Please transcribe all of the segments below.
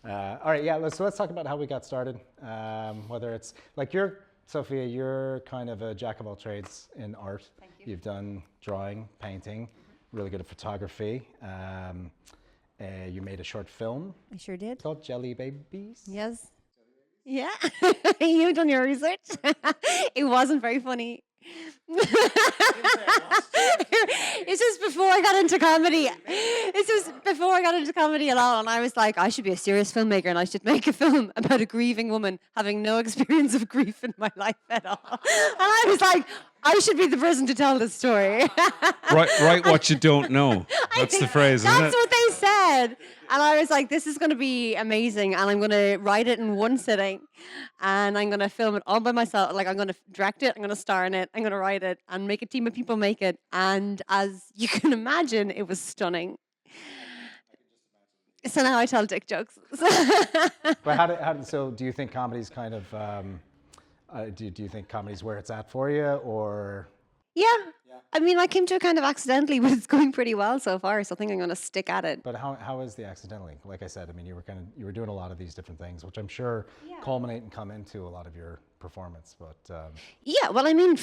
All right, yeah. Let's talk about how we got started. Whether it's like Sophia, you're kind of a jack of all trades in art. Thank you. You've done drawing, painting, really good at photography. You made a short film. I sure did. Called Jelly Babies. Yes. Yeah. You've done your research. It wasn't very funny. It's just before I got into comedy. It's just before I got into comedy at all, and I was like, I should be a serious filmmaker, and I should make a film about a grieving woman having no experience of grief in my life at all. And I was like, I should be the person to tell this story. Write what you don't know. That's the phrase, isn't it? That's what they said. And I was like, this is going to be amazing. And I'm going to write it in one sitting. And I'm going to film it all by myself. Like, I'm going to direct it. I'm going to star in it. I'm going to write it and make a team of people make it. And as you can imagine, it was stunning. So now I tell dick jokes. But so do you think comedy's kind of, do you think comedy's where it's at for you, or? Yeah. I mean, I came to it kind of accidentally, but it's going pretty well so far. So I think I'm going to stick at it. But how is the accidentally? Like I said, I mean, you were doing a lot of these different things, which I'm sure culminate and come into a lot of your performance. But yeah, well, I mean,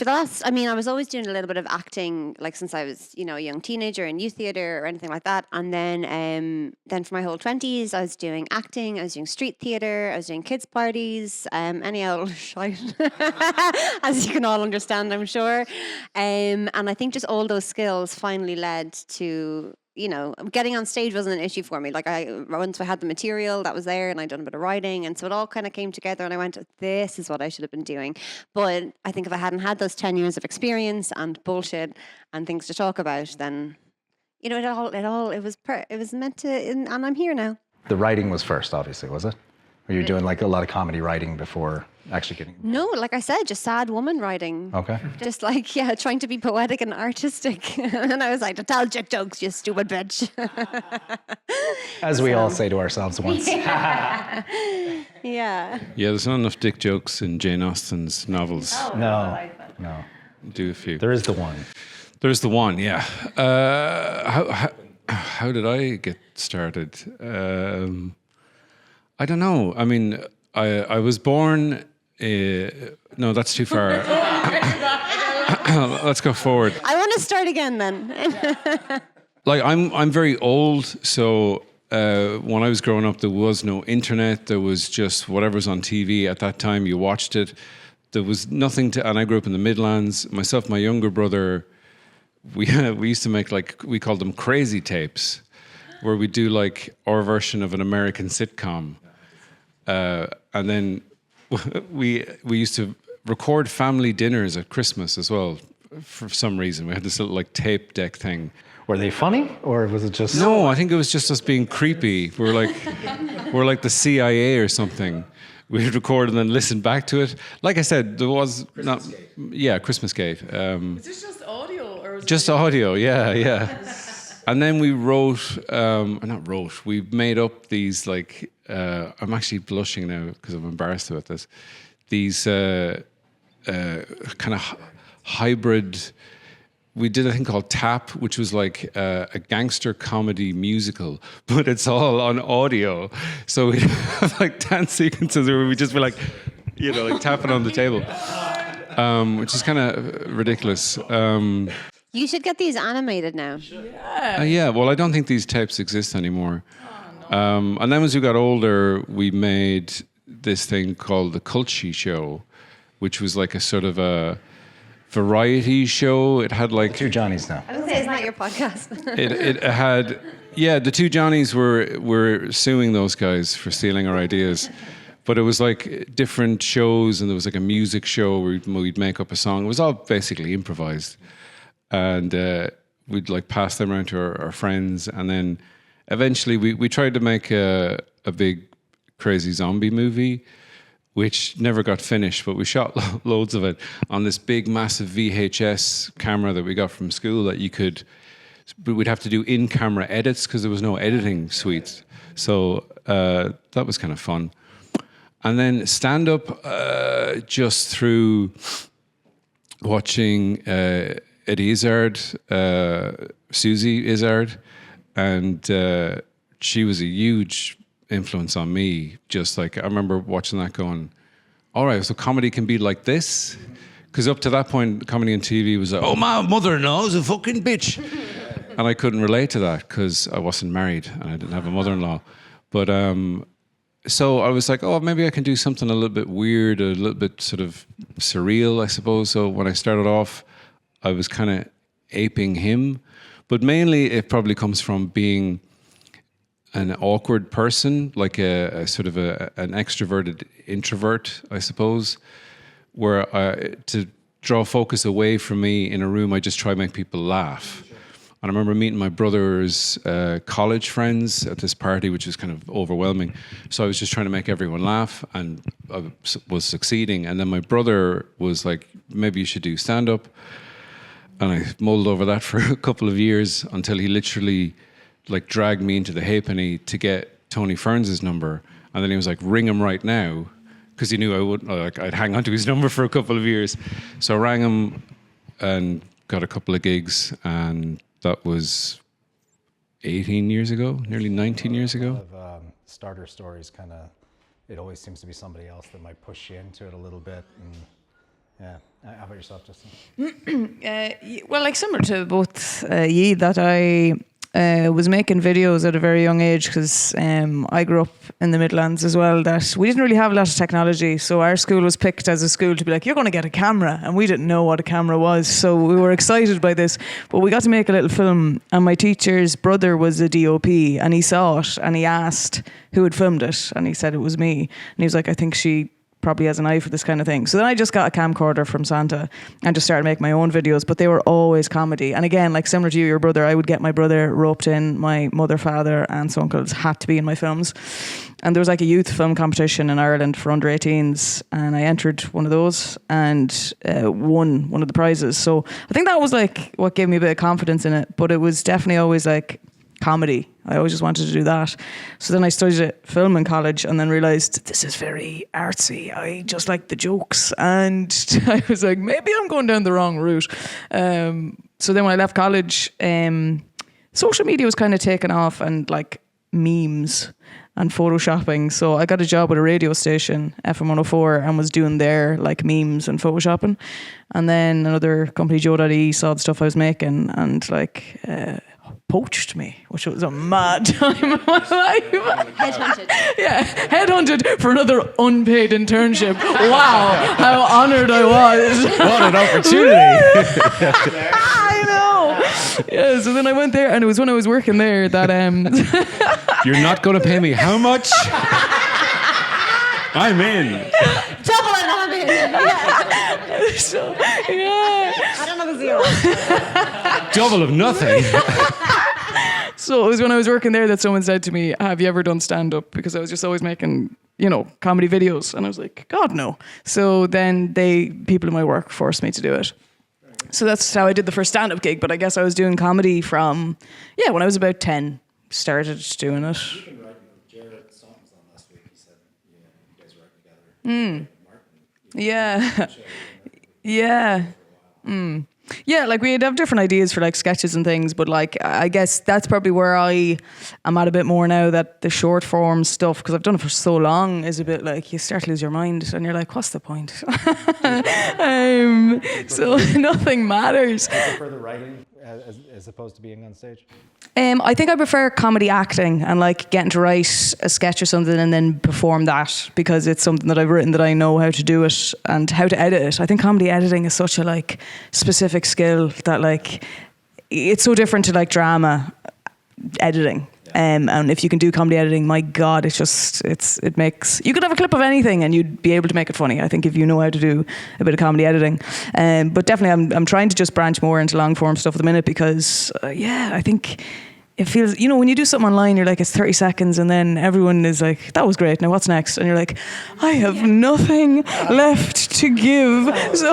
I was always doing a little bit of acting, like since I was, a young teenager in youth theatre or anything like that. And then for my whole 20s, I was doing acting, I was doing street theatre, I was doing kids' parties, any old shite, as you can all understand, I'm sure. And I think just all those skills finally led to, getting on stage wasn't an issue for me. Like once I had the material that was there and I'd done a bit of writing, and so it all kind of came together and I went, this is what I should have been doing. But I think if I hadn't had those 10 years of experience and bullshit and things to talk about, then, it was meant to, and I'm here now. the writing was first, obviously, was it? Or you were doing like a lot of comedy writing before actually getting... No, like I said, just sad woman writing. Okay. Just like, trying to be poetic and artistic. And I was like, tell dick jokes, you stupid bitch. As we all say to ourselves once. Yeah. Yeah, there's not enough dick jokes in Jane Austen's novels. Oh, No. Do a few. There is the one. There's the one, yeah. How did I get started? I don't know. I mean, I was born... no, that's too far. Let's go forward. I want to start again then. Like, I'm very old, so when I was growing up, there was no internet. There was just whatever's on TV at that time. You watched it. There was nothing to... And I grew up in the Midlands. Myself, my younger brother, we used to make, like, we called them crazy tapes, where we do, like, our version of an American sitcom. And then we used to record family dinners at Christmas as well. For some reason, we had this little, like, tape deck thing. Were they funny, or was it just... No, I think it was just us being creepy. We're like the CIA or something. We'd record and then listen back to it. Like I said, there was Christmascape. Is this just audio, or was Just audio, yeah. And then we we made up these, like, I'm actually blushing now because I'm embarrassed about this. These kind of hybrid... We did a thing called Tap, which was like a gangster comedy musical, but it's all on audio. So we'd have like dance sequences where we'd just be like, like tapping on the table, which is kind of ridiculous. You should get these animated now. Yeah, well, I don't think these tapes exist anymore. And then as we got older, we made this thing called The Culture Show, which was like a sort of a variety show. It had like... Two Johnnies now. I was going to say, it's not your podcast. It had... Yeah, the two Johnnies were suing those guys for stealing our ideas. But it was like different shows, and there was like a music show where we'd make up a song. It was all basically improvised. And we'd like pass them around to our friends. And then eventually we tried to make a big crazy zombie movie, which never got finished, but we shot loads of it on this big, massive VHS camera that we got from school that we'd have to do in-camera edits because there was no editing suite. So that was kind of fun. And then stand-up just through watching Eddie Izzard, Susie Izzard, and she was a huge influence on me. Just like, I remember watching that going, all right, so comedy can be like this? Because up to that point, comedy on TV was like, oh, my mother-in-law is a fucking bitch. And I couldn't relate to that because I wasn't married and I didn't have a mother-in-law. But so I was like, oh, maybe I can do something a little bit weird, a little bit sort of surreal, I suppose. So when I started off, I was kind of aping him. But mainly it probably comes from being an awkward person, like a sort of an extroverted introvert, I suppose, where to draw focus away from me in a room, I just try to make people laugh. And I remember meeting my brother's college friends at this party, which was kind of overwhelming. So I was just trying to make everyone laugh, and I was succeeding. And then my brother was like, maybe you should do stand-up. And I mulled over that for a couple of years until he literally like dragged me into the halfpenny to get Tony Ferns' number. And then he was like, ring him right now. Because he knew I wouldn't, like, I'd hang on to his number for a couple of years. So I rang him and got a couple of gigs, and that was 18 years ago, nearly 19 years ago. A lot of starter stories kind of, it always seems to be somebody else that might push you into it a little bit. And yeah, how about yourself, Justine? Well, like similar to both ye, that I was making videos at a very young age because I grew up in the Midlands as well, that we didn't really have a lot of technology. So our school was picked as a school to be like, you're going to get a camera. And we didn't know what a camera was. So we were excited by this. But we got to make a little film. And my teacher's brother was a DOP. And he saw it. And he asked who had filmed it. And he said it was me. And he was like, I think she probably has an eye for this kind of thing. So then I just got a camcorder from Santa and just started making my own videos, but they were always comedy. And again, like similar to you, your brother, I would get my brother roped in. My mother, father, aunts, uncles had to be in my films. And there was like a youth film competition in Ireland for under 18s, and I entered one of those and won one of the prizes. So I think that was like what gave me a bit of confidence in it, but it was definitely always like comedy. I always just wanted to do that. So then I studied film in college and then realised this is very artsy. I just like the jokes. And I was like, maybe I'm going down the wrong route. So then when I left college, social media was kind of taken off, and like memes and photoshopping. So I got a job with a radio station, FM 104, and was doing their like memes and photoshopping. And then another company, Joe.e, saw the stuff I was making and like poached me, which was a mad time of my life. Headhunted. Yeah, headhunted for another unpaid internship. Wow, how honoured I was. What an opportunity. I know. Yeah, so then I went there, and it was when I was working there that You're not going to pay me how much? I'm in. Double and I'm in. Yeah. so, yeah. I don't know the zero. Double of nothing. So it was when I was working there that someone said to me, have you ever done stand-up? Because I was just always making, comedy videos. And I was like, God, no. So then people in my work forced me to do it. So that's how I did the first stand-up gig. But I guess I was doing comedy from, when I was about 10, started doing it. You've been writing with Jared songs on last week. He said, you guys were writing together. Yeah. Yeah. Yeah, like we'd have different ideas for like sketches and things, but like I guess that's probably where I am at a bit more now, that the short form stuff, because I've done it for so long, is a bit like you start to lose your mind and you're like, what's the point? So nothing matters. Do you prefer the writing as opposed to being on stage? I think I prefer comedy acting and like getting to write a sketch or something and then perform that, because it's something that I've written that I know how to do it and how to edit it. I think comedy editing is such a like specific skill that like it's so different to like drama editing. And if you can do comedy editing, my God, it makes, you could have a clip of anything and you'd be able to make it funny, I think, if you know how to do a bit of comedy editing. But definitely I'm trying to just branch more into long form stuff at the minute because, I think it feels, when you do something online, you're like, it's 30 seconds and then everyone is like, that was great, now what's next? And you're like, I have nothing left to give. So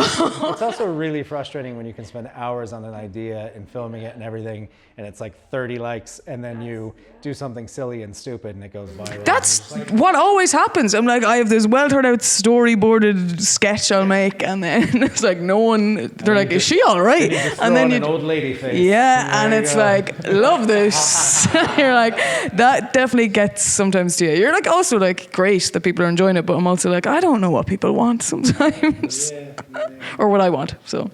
it's also really frustrating when you can spend hours on an idea and filming it and everything, and it's like 30 likes, and then you do something silly and stupid and it goes viral. That's what always happens. I'm like, I have this well thought out storyboarded sketch I'll make, and then it's like no one. They're like, is she all right? And then an old lady face. Yeah, and it's like, love this. You're like, that definitely gets sometimes to you. You're like also like, great that people are enjoying it, but I'm also like, I don't know what people want sometimes, or what I want. So,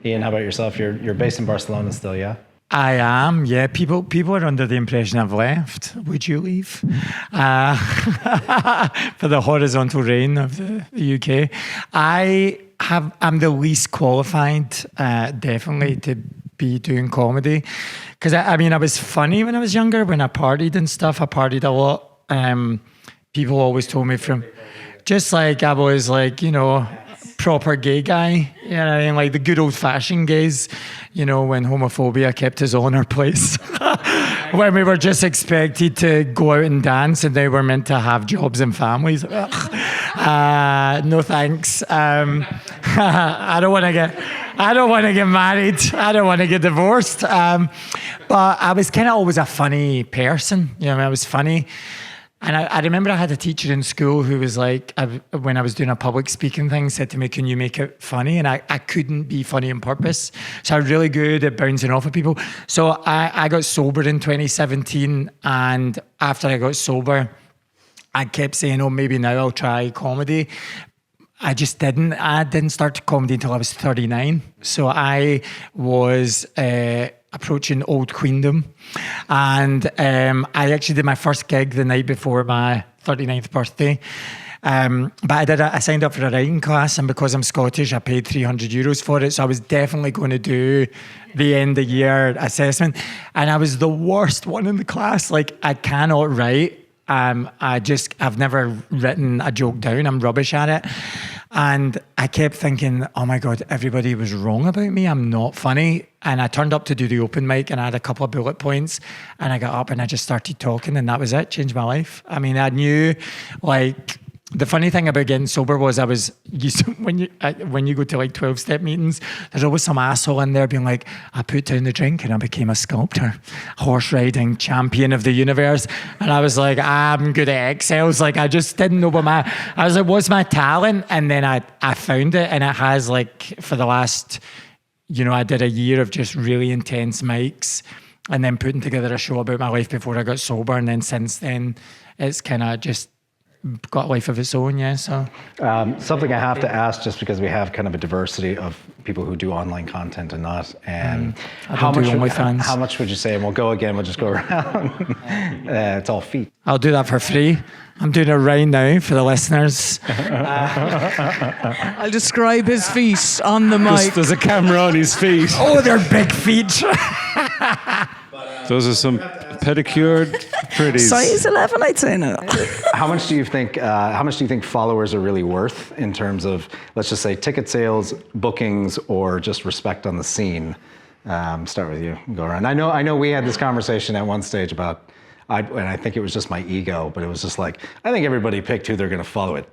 Iain, how about yourself? You're based in Barcelona still, yeah? I am, yeah. People are under the impression I've left. Would you leave? For the horizontal reign of the UK. I'm the least qualified, definitely, to be doing comedy. Because, I was funny when I was younger, when I partied and stuff. I partied a lot. People always told me just like I was like, proper gay guy, like the good old-fashioned gays, when homophobia kept his honour place. When we were just expected to go out and dance and they were meant to have jobs and families. No thanks. I don't want to get married. I don't want to get divorced. But I was kind of always a funny person. I was funny. And I remember I had a teacher in school who was like, when I was doing a public speaking thing, said to me, can you make it funny? And I couldn't be funny on purpose. So I was really good at bouncing off of people. So I got sober in 2017. And after I got sober, I kept saying, oh, maybe now I'll try comedy. I just didn't. I didn't start comedy until I was 39. So I was approaching old queendom. And I actually did my first gig the night before my 39th birthday. But I signed up for a writing class, and because I'm Scottish, I paid €300 for it. So I was definitely going to do the end of year assessment. And I was the worst one in the class. Like, I cannot write. I've never written a joke down. I'm rubbish at it. And I kept thinking, oh my God, everybody was wrong about me. I'm not funny. And I turned up to do the open mic and I had a couple of bullet points and I got up and I just started talking, and that was it. Changed my life. I knew, like, the funny thing about getting sober was I was used to, when you go to like 12-step meetings, there's always some asshole in there being like, I put down the drink and I became a sculptor, horse riding champion of the universe. And I was like, I'm good at Excels. Like, I just didn't know I was like, what's my talent? And then I found it, and it has, like, for the last, I did a year of just really intense mics and then putting together a show about my life before I got sober. And then since then, it's kind of just got a life of its own, yeah. So something I have to ask, just because we have kind of a diversity of people who do online content and not. And how much would you say? And we'll go again. We'll just go around. It's all feet. I'll do that for free. I'm doing it right now for the listeners. I'll describe his feet on the mic. There's a camera on his feet. Oh, they're big feet. Those are some pedicured pretties. Size 11, I'd say now. How much do you think followers are really worth in terms of, let's just say, ticket sales, bookings, or just respect on the scene? Start with you. Go around. I know we had this conversation at one stage about, and I think it was just my ego, but it was just like, I think everybody picked who they're going to follow it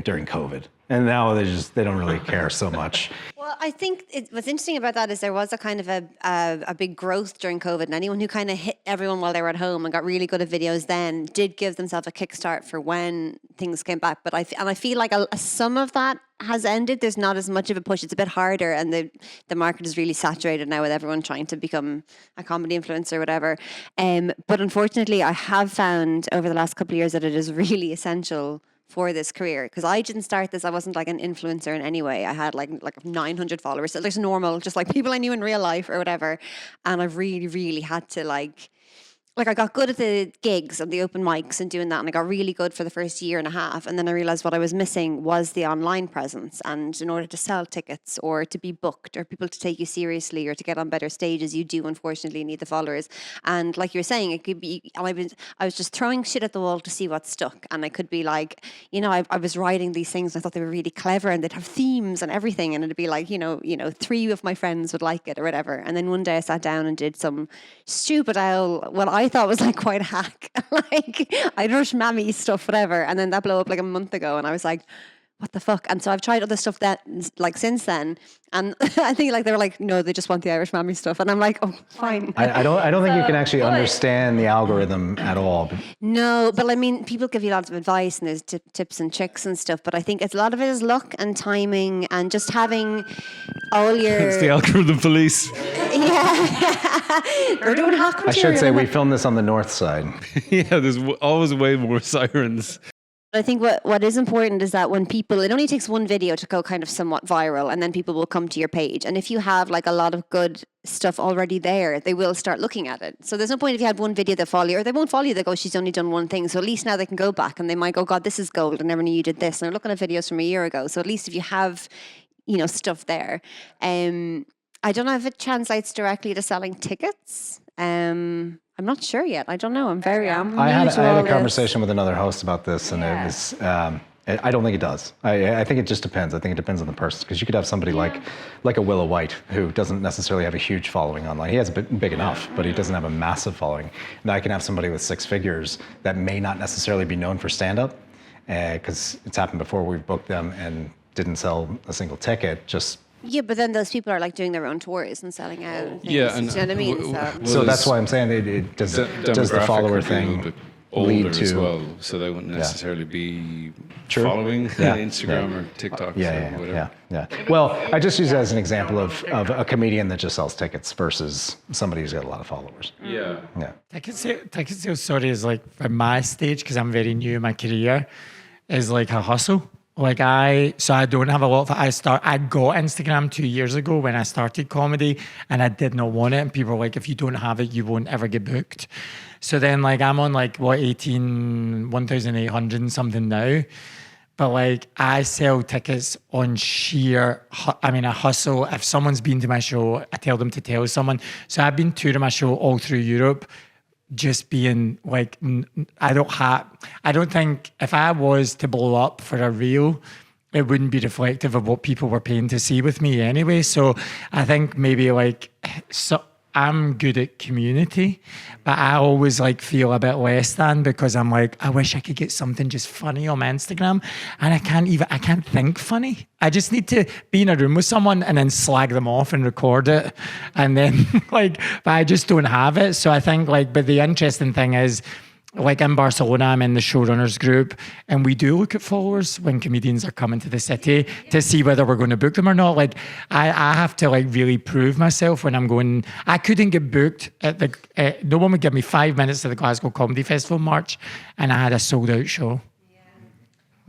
during COVID. And now they don't really care so much. Well, I think what's interesting about that is there was a kind of a big growth during COVID, and anyone who kind of hit everyone while they were at home and got really good at videos then did give themselves a kickstart for when things came back. But I feel like some of that has ended. There's not as much of a push. It's a bit harder, and the market is really saturated now with everyone trying to become a comedy influencer or whatever. But unfortunately, I have found over the last couple of years that it is really essential for this career, because I didn't start this. I wasn't like an influencer in any way. I had like 900 followers, so there's normal, just like people I knew in real life or whatever. And I really, really had to like I got good at the gigs and the open mics and doing that, and I got really good for the first year and a half, and then I realized what I was missing was the online presence. And in order to sell tickets or to be booked or people to take you seriously or to get on better stages, you do unfortunately need the followers. And like you were saying, it could be, and I was just throwing shit at the wall to see what stuck. And I could be like, I was writing these things and I thought they were really clever and they'd have themes and everything, and it'd be like, 3 of my friends would like it or whatever. And then one day I sat down and did some stupid I thought was like quite a hack, like Irish mammy stuff, whatever. And then that blew up like a month ago, and I was like, what the fuck? And so I've tried other stuff that like since then, and I think like they were like, no, they just want the Irish Mammy stuff, and I'm like, oh, fine. I don't think you can actually understand the algorithm at all. No, but I mean, people give you lots of advice and there's tips and tricks and stuff, but I think a lot of it is luck and timing and just having all your... It's the algorithm police. Yeah. They're doing hack material. I should say we filmed this on the north side. Yeah, there's always way more sirens. I think what is important is that when people, it only takes one video to go kind of somewhat viral, and then people will come to your page. And if you have like a lot of good stuff already there, they will start looking at it. So there's no point if you had one video they follow you, or they won't follow you, they go, she's only done one thing. So at least now they can go back and they might go, God, this is gold. I never knew you did this. And they're looking at videos from a year ago. So at least if you have, stuff there. I don't know if it translates directly to selling tickets. I'm not sure yet. I don't know. I had a conversation with another host about this, and it was. I don't think it does. I think it just depends. I think it depends on the person, because you could have somebody like a Willow White who doesn't necessarily have a huge following online. He has a bit big enough, but he doesn't have a massive following. And I can have somebody with 6 figures that may not necessarily be known for stand-up, because it's happened before. We've booked them and didn't sell a single ticket. Yeah, but then those people are like doing their own tours and selling out. And things, Yeah, and do you know what I mean? So that's why I'm saying does the follower thing lead to as well, so they wouldn't necessarily be True. following Instagram or TikTok or whatever. Yeah. Well, I just use that as an example of a comedian that just sells tickets versus somebody who's got a lot of followers. Yeah. Yeah. Ticket sales, sorry, is like at my stage, because I'm very new in my career, is like a hustle. Like I don't have a lot of, I got Instagram 2 years ago when I started comedy, and I did not want it. And people were like, if you don't have it, you won't ever get booked. So then like I'm on like 1,800 and something now. But like I sell tickets on sheer, I hustle. If someone's been to my show, I tell them to tell someone. So I've been touring my show all through Europe. Just being like, I don't think if I was to blow up for a reel, it wouldn't be reflective of what people were paying to see with me anyway. So I think maybe like, so I'm good at community, but I always like feel a bit less than, because I'm like, I wish I could get something just funny on my Instagram, and I can't think funny. I just need to be in a room with someone and then slag them off and record it. And then but I just don't have it. So I think but the interesting thing is, like in Barcelona, I'm in the showrunners group, and we do look at followers when comedians are coming to the city to see whether we're going to book them or not. Like I have to really prove myself when I'm going. I couldn't get booked at no one would give me 5 minutes to the Glasgow Comedy Festival in March, and I had a sold out show.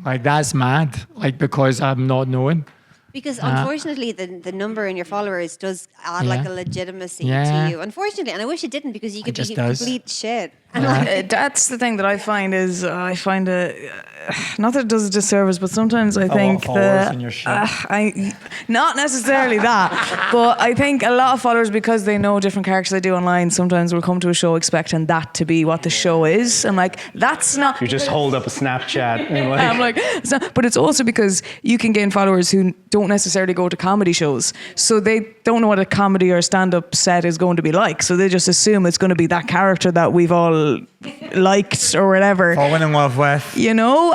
Like that's mad. Because I'm not known. Because unfortunately, the number in your followers does add like a legitimacy to you. Unfortunately, and I wish it didn't, because you could be complete shit. And that's the thing that I find is I find it not that it does a disservice, but sometimes I think that not necessarily that, but I think a lot of followers, because they know different characters they do online, sometimes will come to a show expecting that to be what the show is. I'm like, that's not. You just hold up a Snapchat and I'm like, it's not, but it's also because you can gain followers who don't necessarily go to comedy shows, so they don't know what a comedy or stand-up set is going to be like, so they just assume it's going to be that character that we've all liked or whatever, fallen in love with,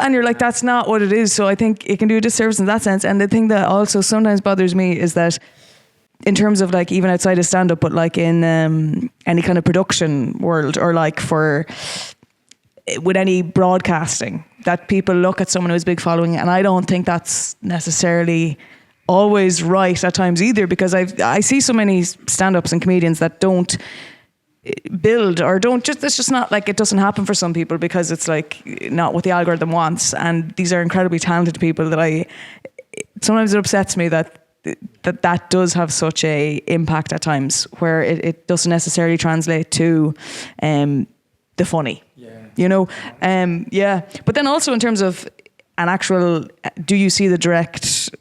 and you're like, that's not what it is. So I think it can do a disservice in that sense. And the thing that also sometimes bothers me is that in terms of even outside of stand-up, but in any kind of production world, or with any broadcasting, that people look at someone who has a big following, and I don't think that's necessarily always right at times either, because I see so many stand-ups and comedians that don't build or don't just, it's just not it doesn't happen for some people because it's not what the algorithm wants. And these are incredibly talented people that sometimes it upsets me that does have such a impact at times where it doesn't necessarily translate to the funny. But then also in terms of an actual, do you see the direct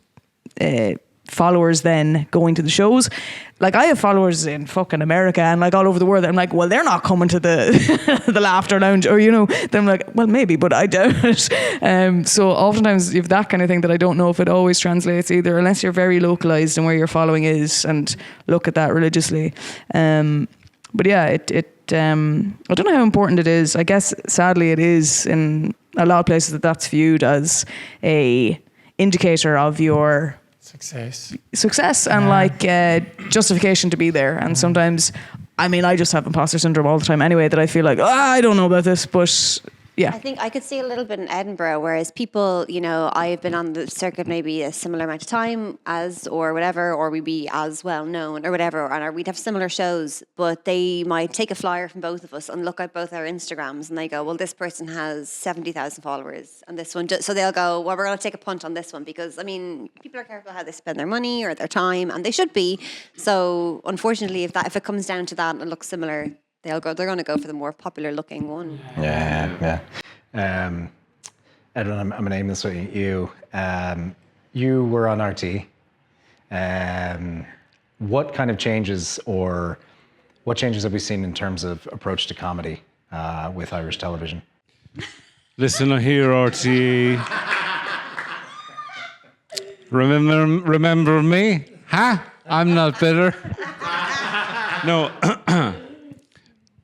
followers then going to the shows? I have followers in fucking America and all over the world. I'm like, well, they're not coming to the the Laughter Lounge, or then I'm like, well, maybe, but I doubt it. So oftentimes you have that kind of thing that I don't know if it always translates either, unless you're very localized in where your following is and look at that religiously. But yeah, I don't know how important it is. I guess sadly it is in a lot of places that's viewed as indicator of your Success. and like justification to be there. And sometimes, I mean, I just have imposter syndrome all the time anyway, that I feel like, I don't know about this, but yeah. I think I could see a little bit in Edinburgh, whereas people, you know, I've been on the circuit maybe a similar amount of time as, or whatever, or we'd be as well known or whatever, and we'd have similar shows, but they might take a flyer from both of us and look at both our Instagrams and they go, well, this person has 70,000 followers and this one, so they'll go, well, we're going to take a punt on this one because, I mean, people are careful how they spend their money or their time, and they should be. So unfortunately, if it comes down to that and it looks similar, they're going to go for the more popular looking one. Yeah. Edwin, I'm going to aim this at you. You were on RT. What kind of changes have we seen in terms of approach to comedy with Irish television? Listen here, RT. Remember me? Huh? I'm not bitter. No.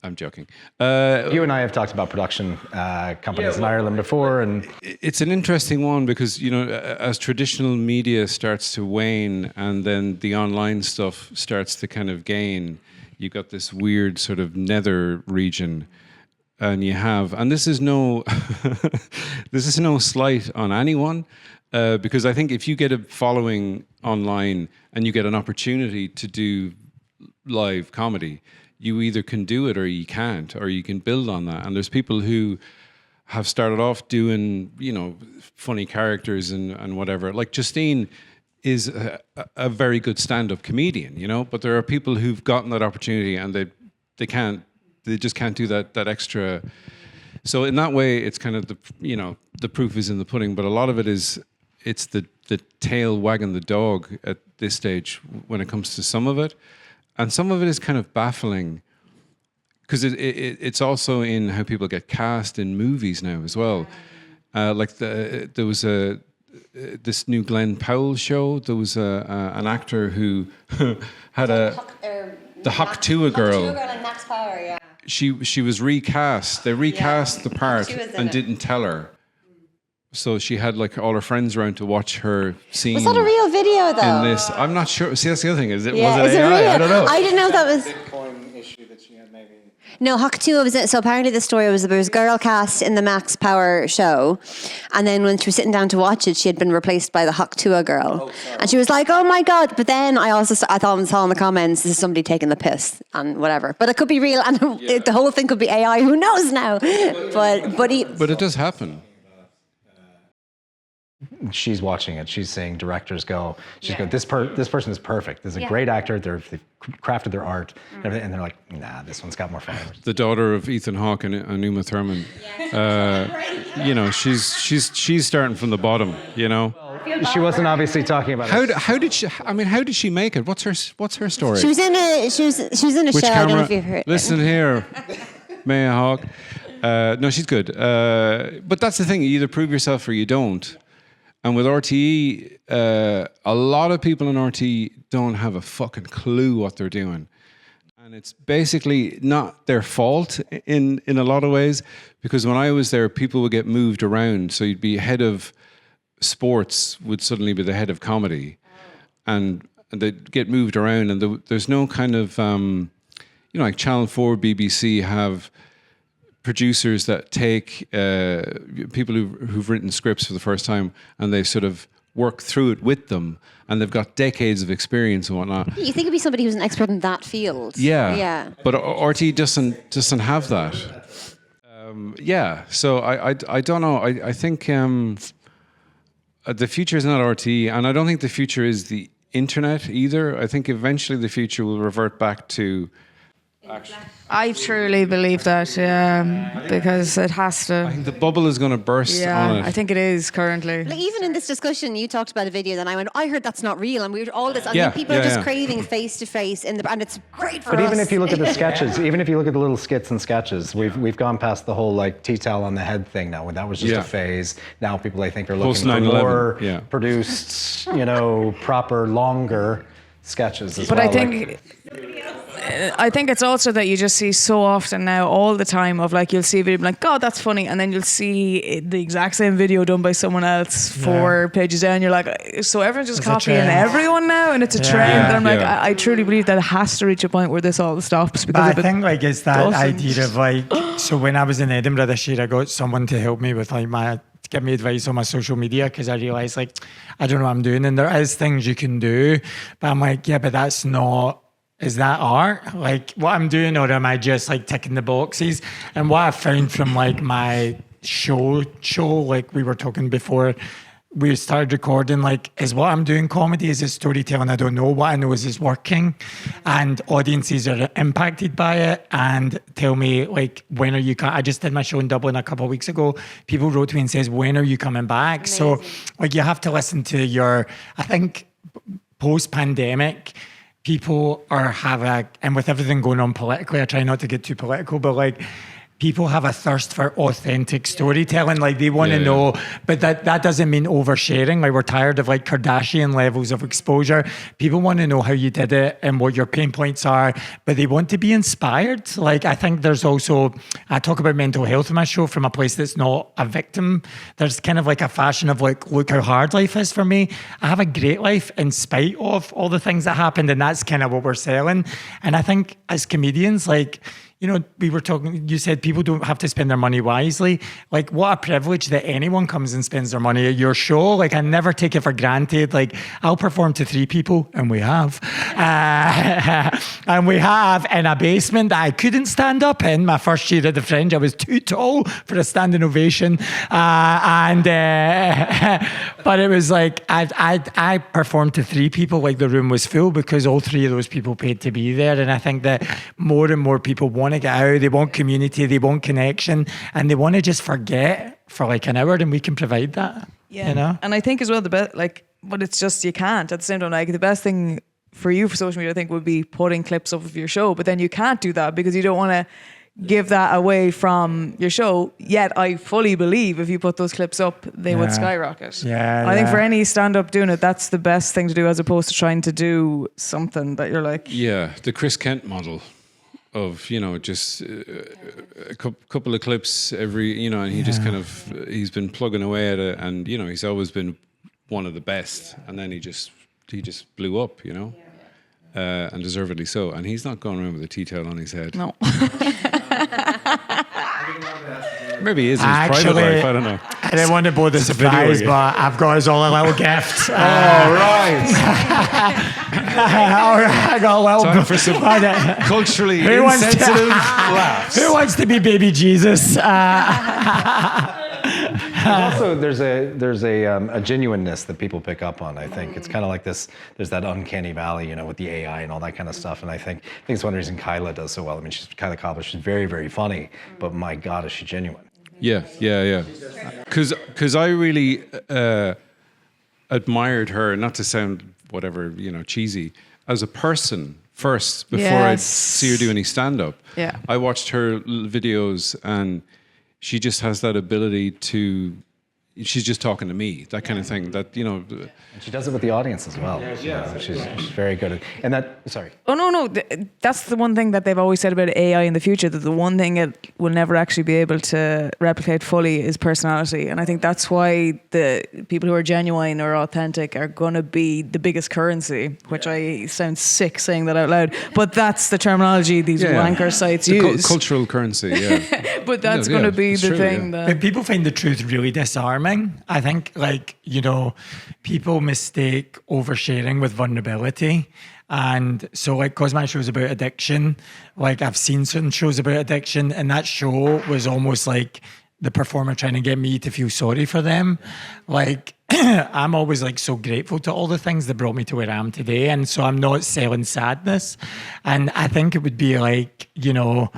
I'm joking. You and I have talked about production companies in Ireland before, and it's an interesting one because, you know, as traditional media starts to wane and then the online stuff starts to kind of gain, you got this weird sort of nether region, and this is no slight on anyone, because I think if you get a following online and you get an opportunity to do live comedy, you either can do it or you can't, or you can build on that. And there's people who have started off doing, you know, funny characters and whatever. Like Justine is a very good stand-up comedian, you know, but there are people who've gotten that opportunity and they just can't do that extra. So in that way, it's kind of the proof is in the pudding, but a lot of it it's the tail wagging the dog at this stage when it comes to some of it. And some of it is kind of baffling because it's also in how people get cast in movies now as well. Like there was this new Glenn Powell show. There was an actor who had the Hock-Tua girl. Hock-Tua girl in Max Power, yeah. She was recast. They recast the part and didn't tell her. So she had like all her friends around to watch her scene. Was that a real video though? In this, I'm not sure. See, that's the other thing. Was it Is AI? it real? I don't know. I didn't know if that was. Bitcoin issue that she had maybe. No, Hock-Tua was it. So apparently the story was there was a girl cast in the Max Power show, and then when she was sitting down to watch it, she had been replaced by the Hock-Tua girl, and she was like, "Oh my god!" But then I saw in the comments, "This is somebody taking the piss," and whatever. But it could be real, and the whole thing could be AI. Who knows now? But it does happen. She's watching it. She's seeing directors go. She's going, this person is perfect. This is a great actor. They've crafted their art, and they're like, nah, this one's got more followers. The daughter of Ethan Hawke and Uma Thurman. You know, she's starting from the bottom. You know. She wasn't obviously talking about. How did she? I mean, how did she make it? What's her story? she was in a Which show. camera? I don't know if you've heard. Listen here, Maya Hawke. No, she's good. But that's the thing. You either prove yourself or you don't. And with RTE, a lot of people in RTE don't have a fucking clue what they're doing. And it's basically not their fault in a lot of ways, because when I was there, people would get moved around. So you'd be head of sports would suddenly be the head of comedy. And they'd get moved around, and there's no kind of, like Channel 4, BBC have producers that take people who've written scripts for the first time and they sort of work through it with them, and they've got decades of experience and whatnot. You think it'd be somebody who's an expert in that field? Yeah. But RT doesn't have that. So I don't know. I think the future is not RT, and I don't think the future is the internet either. I think eventually the future will revert back to action. I truly believe that, because it has to. I think the bubble is going to burst on it. I think it is currently. Like even in this discussion, you talked about a video, then I heard that's not real, and we were all this. I mean, people are just craving face to face and it's great for us. But even if you look at the sketches, even if you look at the little skits and sketches, we've gone past the whole like tea towel on the head thing now. When that was just a phase. Now people I think are looking for more produced, proper, longer sketches as well. But I think I think it's also that you just see so often now, all the time, of like, you'll see a video like, God, that's funny, and then you'll see the exact same video done by someone else 4 pages down. You're like, so everyone's just copying everyone now, and it's a trend. And I'm like, I truly believe that it has to reach a point where this all stops. Because but I think like it's that idea of like, so when I was in Edinburgh this year, I got someone to help me with like give me advice on my social media, because I realised like I don't know what I'm doing, and there is things you can do, but I'm like, yeah, but that's not. Is that art? Like what I'm doing, or am I just like ticking the boxes? And what I found from like my show, like we were talking before we started recording, like, is what I'm doing comedy? Is it storytelling? I don't know. What I know is it's working, and audiences are impacted by it and tell me like, when are you I just did my show in Dublin a couple of weeks ago. People wrote to me and says, when are you coming back? Amazing. So like you have to listen to I think post-pandemic, people and with everything going on politically, I try not to get too political, but like people have a thirst for authentic storytelling. Like they want to know, but that doesn't mean oversharing. Like we're tired of like Kardashian levels of exposure. People want to know how you did it and what your pain points are, but they want to be inspired. Like I think there's also, I talk about mental health in my show from a place that's not a victim. There's kind of like a fashion of like, look how hard life is for me. I have a great life in spite of all the things that happened, and that's kind of what we're selling. And I think as comedians, like, you know, we were talking, you said people don't have to spend their money wisely. Like, what a privilege that anyone comes and spends their money at your show. Like, I never take it for granted. Like, I'll perform to 3 people, and we have. And we have in a basement that I couldn't stand up in. My first year at the Fringe, I was too tall for a standing ovation. But it was like, I performed to 3 people, like the room was full, because all 3 of those people paid to be there. And I think that more and more people want to get out, they want community, they want connection, and they want to just forget for like an hour, and we can provide that. Yeah, you know? And I think as well, but it's just, you can't at the same time. Like the best thing for you for social media, I think, would be putting clips up of your show, but then you can't do that because you don't want to give that away from your show. Yet I fully believe if you put those clips up, they would skyrocket. I think for any stand-up doing it, that's the best thing to do, as opposed to trying to do something that you're like... Yeah, the Chris Kent model of, you know, just a couple of clips every, you know, and he just kind of, he's been plugging away at it, and, you know, he's always been one of the best, and then he just blew up, you know, and deservedly so, and he's not going around with a tea towel on his head. No. Maybe he is in his private life, I don't know. I didn't want to blow the surprise, but I've got us all a little gift. All right. I got a little... Time for some culturally insensitive laughs. Who wants to be baby Jesus? Also, there's a genuineness that people pick up on. I think it's kind of like this. There's that uncanny valley, you know, with the AI and all that kind of stuff. And I think it's one reason Kyla does so well. I mean, Kyla Cobbler, she's very, very funny, but my God, is she genuine? Yeah. Because I really admired her, not to sound whatever, you know, cheesy, as a person first before I'd see her do any stand-up. Yeah. I watched her videos, and she just has that ability to, she's just talking to me, that kind of thing, that, you know. And she does it with the audience as well. Yeah. She's very good at, and that, sorry. Oh, no. That's the one thing that they've always said about AI in the future, that the one thing it will never actually be able to replicate fully is personality. And I think that's why the people who are genuine or authentic are going to be the biggest currency, which I sound sick saying that out loud, but that's the terminology these wanker sites use. Cultural currency, yeah. But that's going to be the thing that... But people find the truth really disarming. I think, like, you know, people mistake oversharing with vulnerability. And so, like, because my show's about addiction, like, I've seen certain shows about addiction, and that show was almost like the performer trying to get me to feel sorry for them. Like, I'm always, like, so grateful to all the things that brought me to where I am today. And so I'm not selling sadness. And I think it would be, like, you know,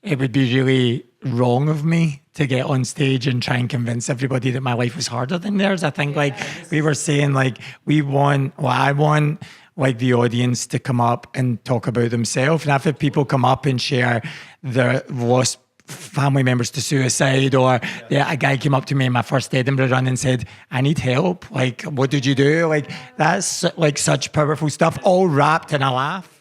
it would be really wrong of me to get on stage and try and convince everybody that my life was harder than theirs. I think, like, we were saying, like, I want, like, the audience to come up and talk about themselves. And I've had people come up and share their lost family members to suicide, or a guy came up to me in my first Edinburgh run and said, I need help. Like, what did you do? Like, that's, like, such powerful stuff, all wrapped in a laugh.